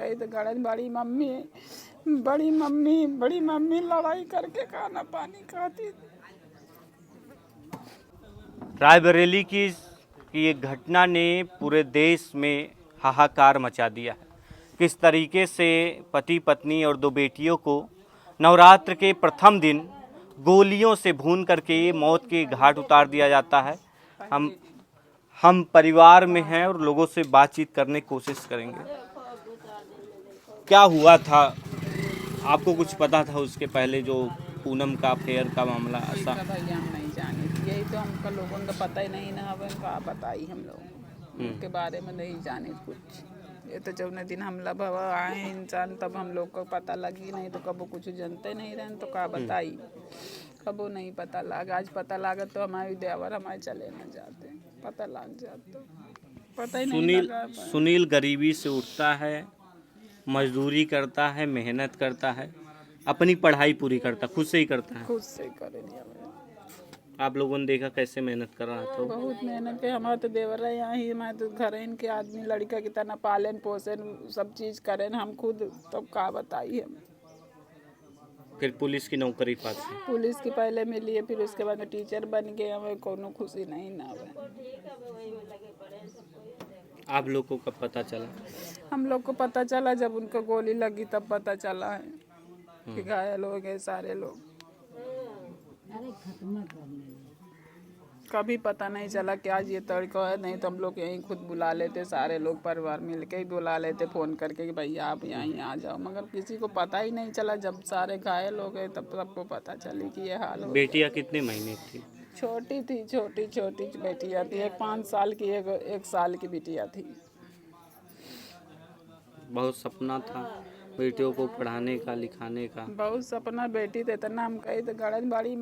कही तो गड़न बड़ी मम्मी लड़ाई करके खाना पानी खाती थी। रायबरेली की ये घटना ने पूरे देश में हाहाकार मचा दिया है। किस तरीके से पति पत्नी और दो बेटियों को नवरात्र के प्रथम दिन गोलियों से भून करके मौत के घाट उतार दिया जाता है। हम परिवार में हैं और लोगों से बातचीत करने की कोशिश करेंगे। क्या हुआ था, आपको कुछ पता था उसके पहले जो पूनम का अफेयर का मामला ऐसा? भैया हम नहीं जाने, यही तो हमको लोगों को पता ही नहीं ना, अब का बताई हम लोग उनके बारे में नहीं जाने कुछ। ये तो जब दिन हमला भवा आए इंसान तब हम लोग को पता लगी, नहीं तो कबो कुछ जानते नहीं रहे तो का बताई, कबो नहीं पता लगा। आज पता लगा तो हमारे देवर हमारे चले न जाते, पता लग जाता, पता ही नहीं लगा। सुनील गरीबी से उठता है, मजदूरी करता है, मेहनत करता है, अपनी पढ़ाई पूरी करता, खुद से ही करता है। खुद से ही करे लिया। आप लोगों ने देखा कैसे मेहनत कर रहा था? बहुत मेहनत के। हमारे तो देवर है यहाँ ही, हमारे तो घर इनके आदमी लड़का की तरह पालन पोषण सब चीज़ करें हम खुद, तब का बताई हम। फिर पुलिस की नौकरी पाते, पुलिस की पहले मिली है, फिर उसके बाद में टीचर बन गए। हमें कोनो खुशी नहीं ना हुआ। आप लोगों को कब पता चला? हम लोग को पता चला जब उनको गोली लगी, तब पता चला है कि घायल हो गए सारे लोग। कभी पता नहीं चला कि आज ये तड़का है, नहीं तो हम लोग यहीं खुद बुला लेते, सारे लोग परिवार मिल के ही बुला लेते फ़ोन करके कि भैया आप यहीं आ जाओ, मगर किसी को पता ही नहीं चला। जब सारे घायल हो गए तब सबको पता चली कि ये हाल हो। बेटियां कितने महीने की थी? छोटी थी, छोटी बेटियां थी, एक 5 साल की, एक साल की बिटिया थी। बहुत सपना था बेटियों को पढ़ाने का, लिखाने का। बहुत सपना। बेटी तो इतना हम कही तो गड़न बड़ी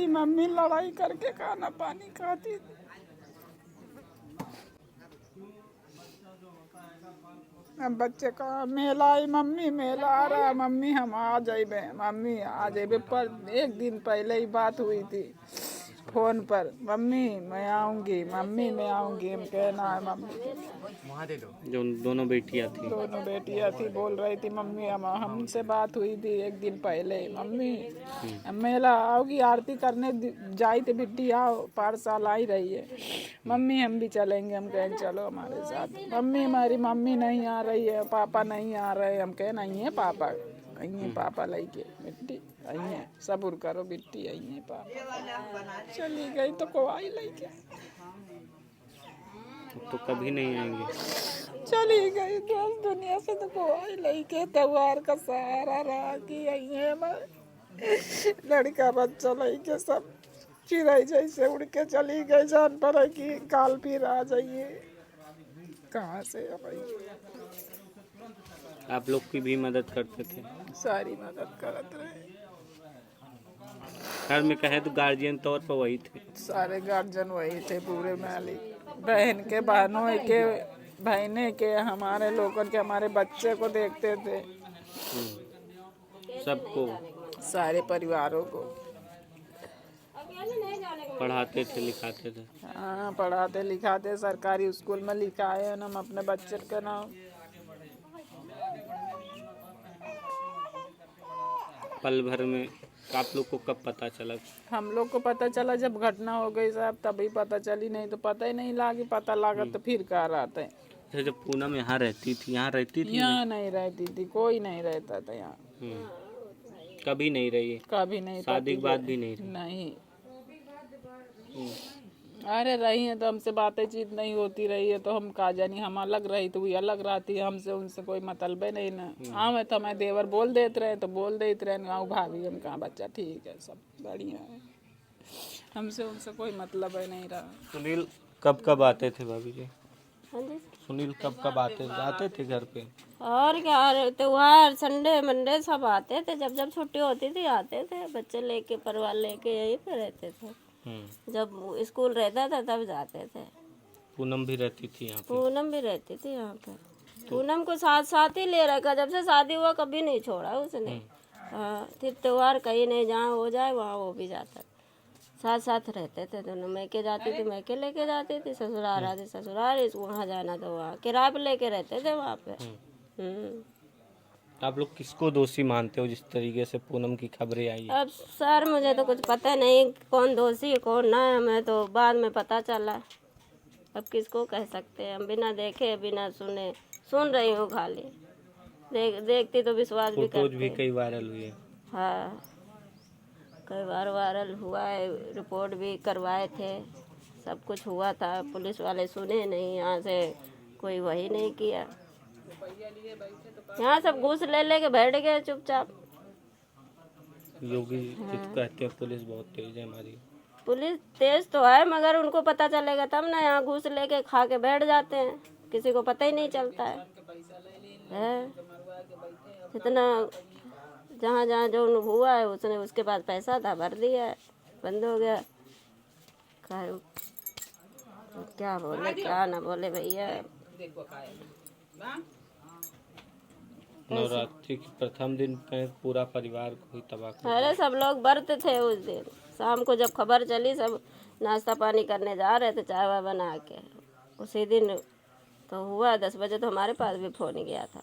मम्मी लड़ाई करके खाना पानी खाती थी। अब बच्चे का मेला आई, मम्मी मेला आ रहा, मम्मी हम आ जाइबे, मम्मी आ जाइबे। पर एक दिन पहले ही बात हुई थी फोन पर, मम्मी मैं आऊँगी, मम्मी मैं आऊँगी। हम कहना है मम्मी। जो दोनों बेटियां थी, दोनों बेटियां थी, बोल रही थी मम्मी हमसे बात हुई थी एक दिन पहले, मम्मी मेला आओगी, आरती करने जाई थी बिट्टी, आओ पार्सल आई रही है, मम्मी हम भी चलेंगे। हम कहें चलो हमारे साथ। मम्मी हमारी मम्मी नहीं आ रही है, पापा नहीं आ रहे। हम कहे नहीं है पापा, नहीं है पापा लेके बिट्टी आई है, सब्र करो बिट्टी आई है पापा। चली गई तो कोई लेके, तो कभी नहीं आएंगे। चली गई देश दुनिया से तो कोई लेके, त्योहार का सहारा रहा कि यही है हमारे लड़का बच्चा लेके सब चिड़ै जैसे उड़ के चली गई। जान पर है कि काल फिर आ जाइए, कहाँ से भाई। आप लोग की भी मदद करते थे? सारी मदद करते रहे। घर में कहे तो गार्जियन तौर पर वही थे, सारे गार्जियन वही थे, पूरे मालिक, बहन के, बहनों के, बहने के, हमारे लोगों के, हमारे बच्चे को देखते थे, सबको सारे परिवारों को पढ़ाते थे, लिखाते थे। हाँ पढ़ाते लिखाते, सरकारी स्कूल में लिखाए हैं हम अपने बच्चे का नाम। पल भर में आप लोग को कब पता चला? हम लोग को पता चला जब घटना हो गई साहब, तभी पता चली, नहीं तो पता ही नहीं लगा। पता लगा तो फिर कहा रहते हैं। अच्छा, जब पूनम यहाँ रहती थी, यहाँ नहीं रहती थी, कोई नहीं रहता था यहाँ। कभी नहीं रही? कभी नहीं। शादी के बाद भी नहीं रही? नहीं। अरे रही है तो हमसे बातचीत नहीं होती रही है तो हम का जानी, हम अलग रही तो वही अलग रहती है, हमसे उनसे कोई मतलब है नहीं ना। हाँ मैं तो हमारे देवर बोल देते रहे तो बोल देते रहे, गाँव भाभी हम कहाँ बच्चा ठीक है सब बढ़िया है, हमसे उनसे कोई मतलब है नहीं रहा। सुनील कब आते थे भाभी जी? सुनील कब आते थे घर पे? और क्या, त्योहार संडे मंडे सब आते थे, जब छुट्टी होती थी आते थे, बच्चे लेके परिवार लेके यहीं पे रहते थे। जब स्कूल रहता था तब जाते थे। पूनम भी रहती थी यहाँ पे? पूनम भी रहती थी यहाँ पे। पूनम को साथ ही ले रखा, जब से शादी हुआ कभी नहीं छोड़ा उसने। हाँ, फिर त्योहार कहीं नहीं, जहाँ हो जाए वहाँ वो भी जाता। साथ साथ रहते थे दोनों। मैके जाती थी मैके लेके जाती थी, ससुराल आती ससुराल, वहाँ जाना तो वहाँ किराए पे लेके रहते थे वहाँ पे। आप लोग किसको दोषी मानते हो जिस तरीके से पूनम की खबरें आई है? अब सर मुझे तो कुछ पता नहीं कौन दोषी है कौन ना है, हमें तो बाद में पता चला। अब किसको कह सकते हैं, हम बिना देखे बिना सुने सुन रही हूँ खाली, देखती तो विश्वास भी फोटोज भी करती। कई वायरल हुई है। हाँ कई बार वायरल हुआ है, रिपोर्ट भी करवाए थे, सब कुछ हुआ था। पुलिस वाले सुने नहीं, यहाँ से कोई वही नहीं किया, यहाँ सब घूस ले लेके बैठ गए चुपचाप। योगी जी तो कहते हैं पुलिस बहुत तेज है हमारी। पुलिस तेज तो है मगर उनको पता चलेगा तब ना, यहाँ घूस लेके खा के बैठ जाते हैं, किसी को पता ही नहीं चलता है। इतना जहाँ जहाँ जो हुआ है उसने उसके पास पैसा था भर दिया है, बंद हो गया। क्या बोले क्या ना बोले भैया। नवरात्रि के प्रथम दिन पे पूरा परिवार को ही तबाह कर अरे सब लोग व्रत थे उस दिन, शाम को जब खबर चली सब नाश्ता पानी करने जा रहे थे चाय वाय बना के, उसी दिन तो हुआ। 10 बजे तो हमारे पास भी फोन गया था।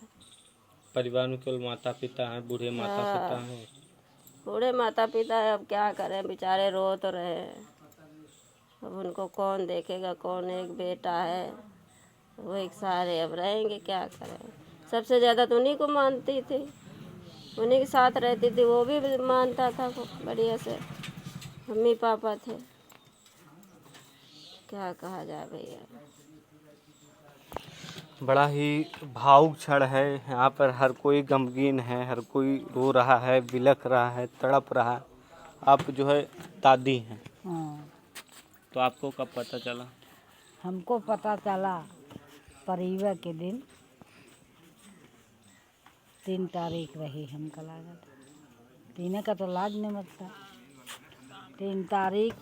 परिवार में केवल माता पिता हैं, बूढ़े माता पिता हैं। बूढ़े माता पिता है, अब क्या करें बेचारे, रो तो रहे हैं। अब उनको कौन देखेगा, कौन, एक बेटा है वो एक सारे अब रहेंगे, क्या करें। सबसे ज़्यादा तो उन्हीं को मानती थी, उन्हीं के साथ रहती थी, वो भी मानता था बढ़िया से, मम्मी पापा थे, क्या कहा जाए भैया। बड़ा ही भावुक क्षण है, यहाँ पर हर कोई गमगीन है, हर कोई रो रहा है, बिलख रहा है, तड़प रहा है। आप जो है दादी हैं। हाँ, तो आपको कब पता चला? हमको पता चला परिवार के दिन 3 तारीख रही हमका लागत, 3 का तो लाज नहीं मरता। 3 तारीख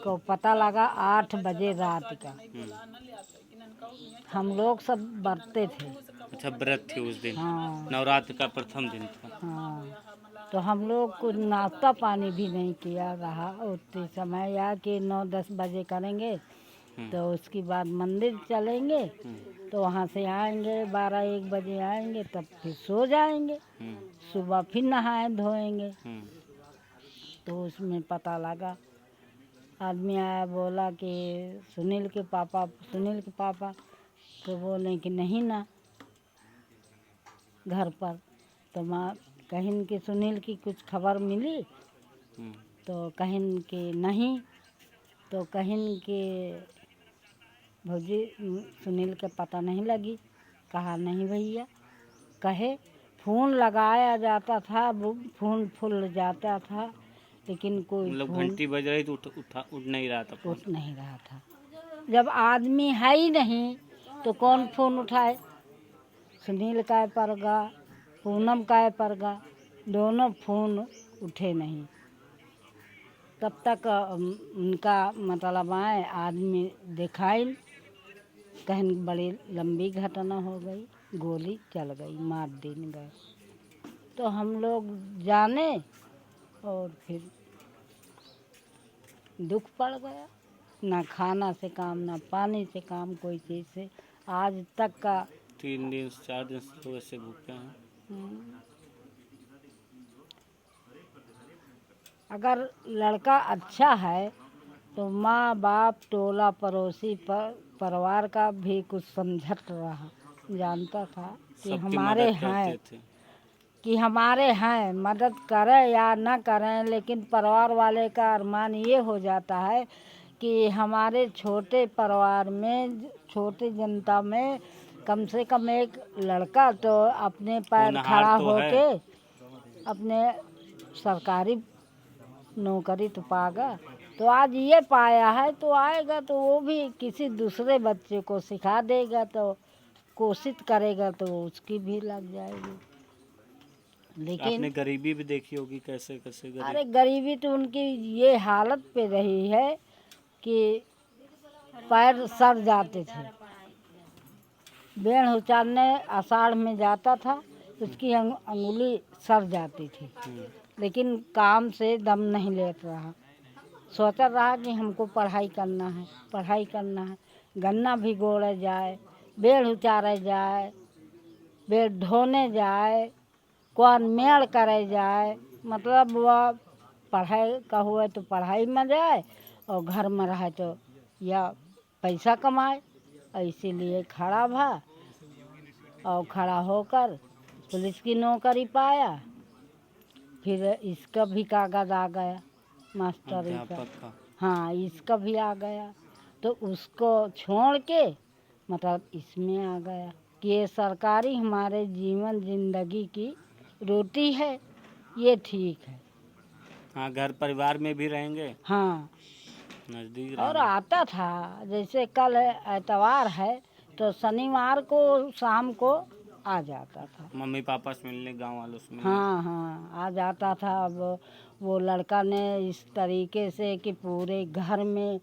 को पता लगा 8 बजे रात का। हम लोग सब बरते थे। अच्छा, व्रत थे उस दिन। हाँ नवरात्र का प्रथम दिन था। हाँ, तो हम लोग को नाश्ता पानी भी नहीं किया रहा उतने समय, या कि 9-10 बजे करेंगे तो उसके बाद मंदिर चलेंगे, तो वहाँ से आएंगे 12-1 बजे आएंगे, तब फिर सो जाएंगे, सुबह फिर नहाए धोएंगे। तो उसमें पता लगा, आदमी आया बोला कि सुनील के पापा तो बोले कि नहीं ना घर पर। तो माँ कहीं कि सुनील की कुछ खबर मिली, तो कहीं कि नहीं, तो कहीं कि भौजी सुनील के पता नहीं लगी। कहा नहीं भैया, कहे फ़ोन लगाया जाता था, फ़ोन फुल जाता था, लेकिन कोई मतलब घंटी बज रही तो उठ नहीं रहा था। उठ नहीं रहा था। जब आदमी है ही नहीं तो कौन फ़ोन उठाए। सुनील का परगा, पूनम का परगा, दोनों फ़ोन उठे नहीं। तब तक उनका मतलब आए आदमी दिखाई, कहीं बड़ी लंबी घटना हो गई, गोली चल गई, मार दिन गए। तो हम लोग जाने और फिर दुख पड़ गया, ना खाना से काम, ना पानी से काम, कोई चीज़ से आज तक का 3 दिन 4 दिन से तो ऐसे भूखे हैं। अगर लड़का अच्छा है तो माँ बाप टोला पड़ोसी परिवार का भी कुछ समझत रहा, जानता था कि सबकी हमारे मदद हैं, करते थे। कि हमारे हैं, मदद करें या ना करें, लेकिन परिवार वाले का अरमान ये हो जाता है कि हमारे छोटे परिवार में, छोटी जनता में कम से कम एक लड़का तो अपने पैर होनहार खड़ा तो होके अपने सरकारी नौकरी तो पाएगा। तो आज ये पाया है तो आएगा तो वो भी किसी दूसरे बच्चे को सिखा देगा, तो कोशिश करेगा तो उसकी भी लग जाएगी। लेकिन आपने गरीबी भी देखी होगी, कैसे कैसे अरे गरीबी तो उनकी ये हालत पे रही है कि पैर सड़ जाते थे। बेण उचारने आषाढ़ में जाता था, उसकी अंगुली सड़ जाती थी, लेकिन काम से दम नहीं लेता रहा। सोचा रहा कि हमको पढ़ाई करना है, पढ़ाई करना है। गन्ना भिगोड़े जाए, बेड़ उचारे जाए, बेड़ ढोने जाए, कौन मेड़ करे जाए, मतलब वह पढ़ाई का हुए तो पढ़ाई में जाए और घर में रहे तो या पैसा कमाए। इसीलिए खड़ा भा और खड़ा होकर पुलिस की नौकरी पाया। फिर इसका भी कागज आ गया मास्टरी का, अध्यापक का। हाँ इसका भी आ गया। तो उसको छोड़ के मतलब इसमें आ गया कि ये सरकारी हमारे जीवन जिंदगी की रोटी है, ये ठीक है। हाँ, घर परिवार में भी रहेंगे, हाँ नज़दीक और रहेंगे। आता था, जैसे कल एतवार है तो शनिवार को शाम को आ जाता था। मम्मी पापा से मिलने, गांव वालों से मिलने। हाँ हाँ आ जाता था। अब वो लड़का ने इस तरीके से कि पूरे घर में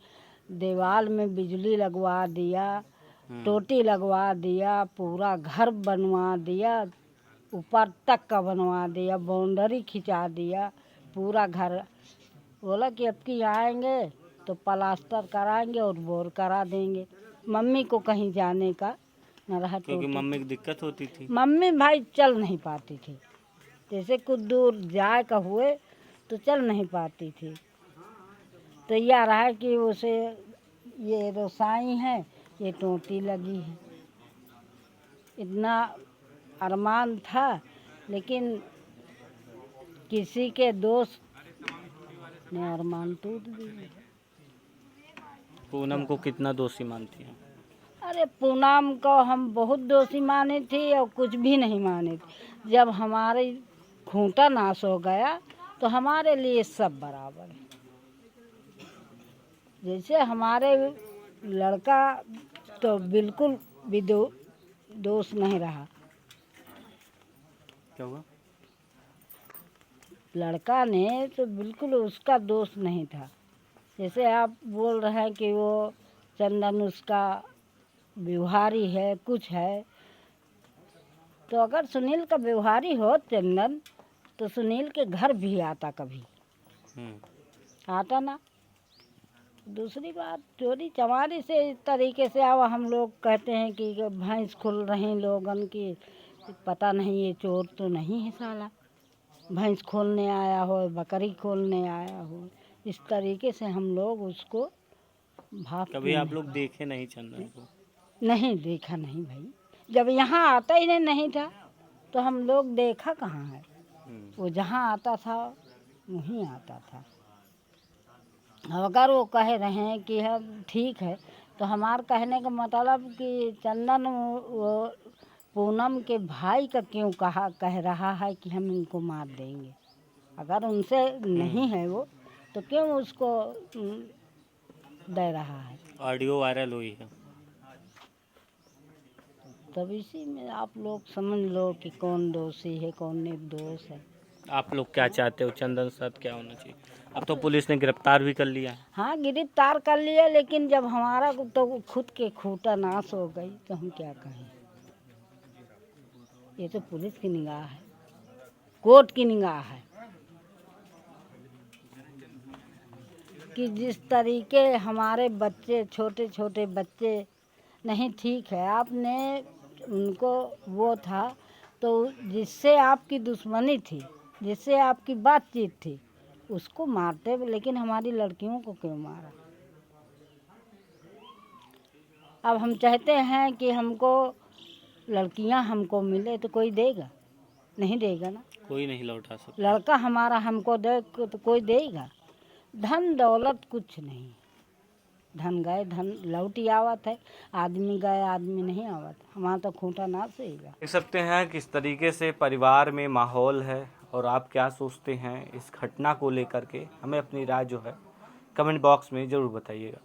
दीवार में बिजली लगवा दिया, टोटी लगवा दिया, पूरा घर बनवा दिया, ऊपर तक का बनवा दिया, बाउंड्री खिंचा दिया, पूरा घर। बोला कि अब की आएंगे तो प्लास्टर कराएंगे और बोर करा देंगे। मम्मी को कहीं जाने का न रहा, क्योंकि टोटी। मम्मी की दिक्कत होती थी। मम्मी भाई चल नहीं पाती थी, जैसे कुछ दूर जाए का हुए तो चल नहीं पाती थी। तो यह रहा कि उसे ये रोसाई है, ये टोटी लगी है, इतना अरमान था। लेकिन किसी के दोस्त ने अरमान टूट दिए। पूनम को कितना दोषी मानती हैं? अरे पूनम को हम बहुत दोषी माने थे और कुछ भी नहीं माने थे। जब हमारे खूंटा नाश हो गया तो हमारे लिए सब बराबर है। जैसे हमारे लड़का तो बिल्कुल भी दोष नहीं रहा। क्या हुआ? लड़का ने तो बिल्कुल उसका दोष नहीं था। जैसे आप बोल रहे हैं कि वो चंदन उसका व्यवहारी है, कुछ है, तो अगर सुनील का व्यवहारी हो चंदन तो सुनील के घर भी आता कभी, आता ना। दूसरी बात चोरी चमारी से इस तरीके से आवा, हम लोग कहते हैं कि भैंस खुल रही लोगन की, पता नहीं ये चोर तो नहीं है साला, भैंस खोलने आया हो, बकरी खोलने आया हो, इस तरीके से हम लोग उसको भागते कभी आप हैं। लोग देखे नहीं चंदन को? नहीं देखा नहीं भाई, जब यहाँ आता ही नहीं था तो हम लोग देखा कहाँ है। वो जहाँ आता था वहीं आता था। अगर वो कह रहे हैं कि हम ठीक है तो हमार कहने का मतलब कि चंदन वो पूनम के भाई का क्यों कह रहा है कि हम इनको मार देंगे। अगर उनसे नहीं है वो तो क्यों उसको दे रहा है। ऑडियो वायरल हुई है। तब इसी में आप लोग समझ लो कि कौन दोषी है कौन निर्दोष है। आप लोग क्या चाहते हो, चंदन साथ क्या होना चाहिए? अब तो पुलिस ने गिरफ्तार भी कर लिया है। हाँ गिरफ्तार कर लिया, लेकिन जब हमारा तो खुद के खूंटा नाश हो गई तो हम क्या कहें। ये तो पुलिस की निगाह है, कोर्ट की निगाह है कि जिस तरीके हमारे बच्चे, छोटे छोटे बच्चे, नहीं ठीक है आपने उनको वो था तो जिससे आपकी दुश्मनी थी, जिससे आपकी बातचीत थी, उसको मारते, लेकिन हमारी लड़कियों को क्यों मारा। अब हम चाहते हैं कि हमको लड़कियां हमको मिले तो कोई देगा? नहीं देगा ना, कोई नहीं लौटा सकता। लड़का हमारा हमको दे तो कोई देगा? धन दौलत कुछ नहीं, धन गए धन लौटी आवत है, आदमी गए आदमी नहीं आवत। हमारा तो खूंटा ना सहीगा। देख सकते हैं किस तरीके से परिवार में माहौल है, और आप क्या सोचते हैं इस घटना को लेकर के, हमें अपनी राय जो है कमेंट बॉक्स में ज़रूर बताइएगा।